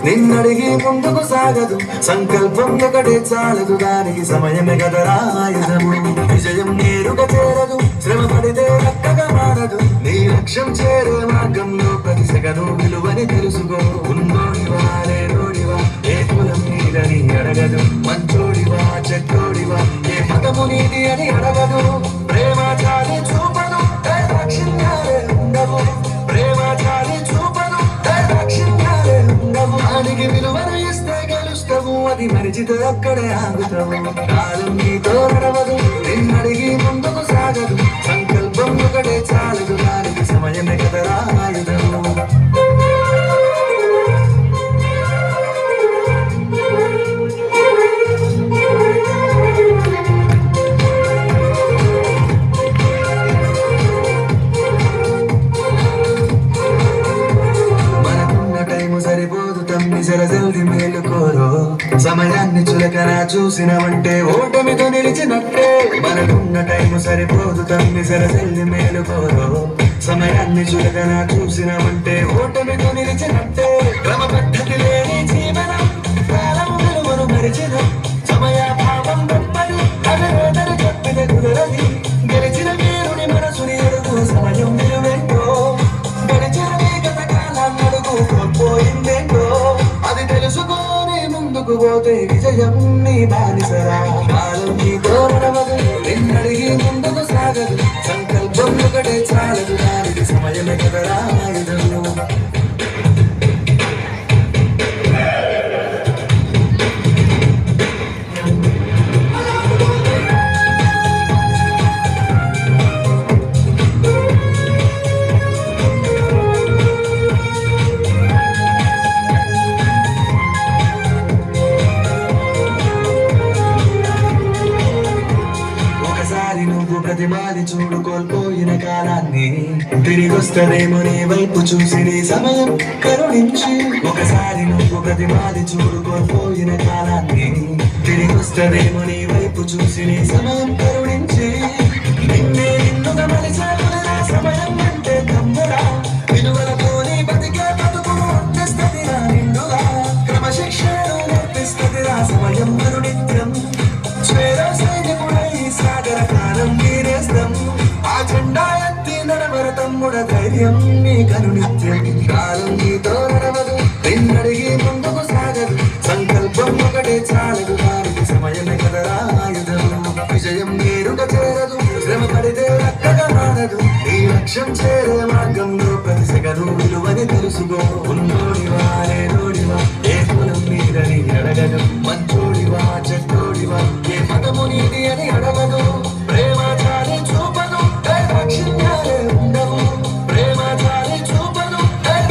నిన్నడిగి ముందుకు సాగదు, సంకల్పం ఒకటే చాలదు, దానికి సమయమే కదరా ఆయుధము. విజయం నేరుగా చేరదు, శ్రమ పడితే చక్కగా మారదు. నీ లక్ష్యం చేరే మార్గంలో ప్రతి సెకను విలువని తెలుసుకో. ఉన్నోడివా లేనోడివా, ఏ కులం నీదని అడగదు. మంచోడివా చెట్టోడివా, ఏ మతము నీది అని అడగదు. ప్రేమ చాలి చూపదు, దాక్షిణ్యాలే ఉండవు. ప్రేమ చాలి చూపదు, దాక్షిణ్యాలే ఉండవు. దానికి విలువను ఇస్తే గెలుస్తావు, అది మరిచితే అక్కడే ఆగుతావు. కాలం నీతో నడవదు, నిన్నడిగి ముందుకు సాగదు. సంకల్పం ఒకటే చాలదు, దానికి సమయమే కదరా ఆయుధము. జల్ది మేలుకోరో, సమయాన్ని చులకన చూసినవంటే ఓటమితో నిలిచినట్టే. మనకున్న టైము సరిపోదు తమ్మి, జల్ది మేలుకోరో. సమయాన్ని చులకన చూసినవంటే ఓటమితో నిలిచినట్టే. క్రమ పద్ధతి లేని జీవనం, కాలం విలువను మరిచిన. సమయాభావం గొప్పది, అగరోధను చెప్పిన కుదరది. గెలిచిన వీరుని మనసుని అడుగు, సమయం విలువేంటో. గడిచిన గత కాలాన్ని అడుగు, కోల్పోయిందేంటో. అది తెలుసుకొని ముందుకు పోతే విజయం నీ బానిసరా. కాలం నీతో నడవదు, నిన్నడిగి ముందుకు సాగదు. సంకల్పం ఒకటే చాలదు, దానికి సమయమే కదరా ఆయుధము. ప్రతిమాది చూడు, కోల్పోయిన కాలాన్ని తిరిగొస్తదేమో నీ వైపు చూసి నీ సమయం కరుణించి. ఒకసారి నువ్వు ప్రతిమాది చూడు, కోల్పోయిన కాలాన్ని తిరిగొస్తదేమో నీ వైపు చూసి నీ సమయం కరుణించి. నిన్నే నిన్నుగా మలిచావురా, సమయం అంటే తమ్మురా. విలువలతో నీ బతికే బతుకును అందిస్తదిరా నిండుగా. క్రమశిక్షణను నేర్పిస్తదిరా సమయం మరునిత్యం. స్వేర సైనికుడై సాగర కాలం వీరేస్తం. ఆ జెండా ఎత్తి నడవర తమ్ముడ, ధైర్యం నీ కనునిత్యం. కాలం నీతో నడవదు, నిన్నడిగి ముందుకు సాగదు. సంకల్పం ఒకటే చాలదు, దానికి సమయమే కదరా ఆయుధము. విజయం నేరుగా చేరదు, శ్రమ పడితే చక్కగా మారదు. నీ లక్ష్యం చేరే మార్గంలో ప్రతి సెకను విలువని తెలుసుకో. ఉన్నోడివా లేనోడివా, ఏ కులం నీదని అడగదు. మంచోడివా చెట్టోడివా, ఏ మతము నీది అని అడగదు. ప్రేమ చాలి చూపదు, దాక్షిణ్యాలే ఉండవు. ప్రేమ చాలి చూపదు,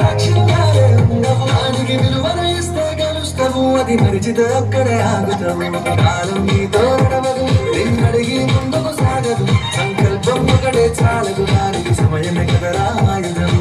దాక్షిణ్యాలే ఉండవు. దానికి విలువను ఇస్తే గెలుస్తావు, అది మరిచితే అక్కడే ఆగుతావు. కాలం నీతో నడవదు, నిన్నడిగి ముందుకు సాగదు. సంకల్పం ఒకటే చాలదు, దానికి సమయమే కదరా ఆయుధము.